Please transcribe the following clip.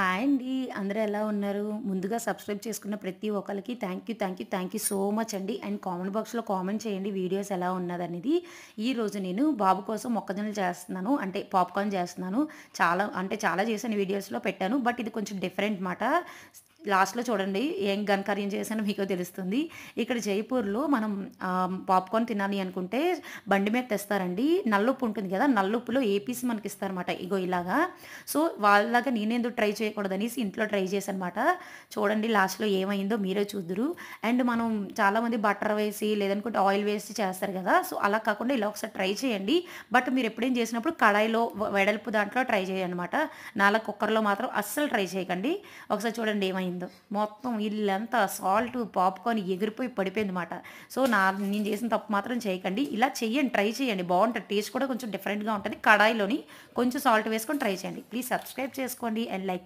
Hi అండి. అందరూ ఎలా ఉన్నారు? ముందుగా సబ్స్క్రైబ్ చేసుకున్న ప్రతి ఒక్కళ్ళకి థ్యాంక్ యూ సో మచ్ అండి. అండ్ కామెంట్ బాక్స్‌లో కామెంట్ చేయండి వీడియోస్ ఎలా ఉన్నదనేది. ఈరోజు నేను బాబు కోసం మొక్కజొన్నలు చేస్తున్నాను. అంటే పాప్‌కార్న్ చేస్తున్నాను. చాలా చేశాను వీడియోస్‌లో పెట్టాను. బట్ ఇది కొంచెం డిఫరెంట్ మాట. లాస్ట్‌లో చూడండి ఏం ఘనకార్యం చేశానో మీకో తెలుస్తుంది. ఇక్కడ జైపూర్‌లో మనం పాప్‌కార్న్ తినాలి అనుకుంటే బండి మీద తెస్తారండి. నల్లుప్పు ఉంటుంది కదా! నల్లుప్పులో ఏపీసి మనకిస్తారన్నమాట. ఇగో ఇలాగా. సో, వాళ్ళలాగా నేనెందుకు ట్రై చేయకూడదనేసి ఇంట్లో ట్రై చేశానమాట. చూడండి లాస్ట్‌లో ఏమైందో మీరే చూద్దురు. అండ్ మనం చాలామంది బటర్ వేసి లేదనుకుంటే ఆయిల్ వేసి చేస్తారు గదా! సో, అలా కాకుండా ఇలా ఒకసారి ట్రై చేయండి. బట్ మీరెప్పుడైనా చేసినప్పుడు కడాయిలో వెడల్పు దాంట్లో ట్రై చేయండనమాట. నాలా కుక్కర్‌లో మాత్రం అస్సలు ట్రై చేయకండి. ఒకసారి చూడండి ఏమైందో. మొత్తం ఇల్లంతా సాల్టు, పాప్‌కార్న్ ఎగిరిపోయి పడిపోయిందన్నమాట. సో, నేను చేసిన తప్పు మాత్రం చేయకండి. ఇలా చెయ్యండి, ట్రై చేయండి. బావుంటది. టేస్ట్ కూడా కొంచెం డిఫరెంట్‌గా ఉంటది. కడాయిలోని కొంచెం సాల్ట్ వేసుకొని ట్రై చేయండి. ప్లీజ్ సబ్స్క్రైబ్ చేసుకోండి అండ్ లైక్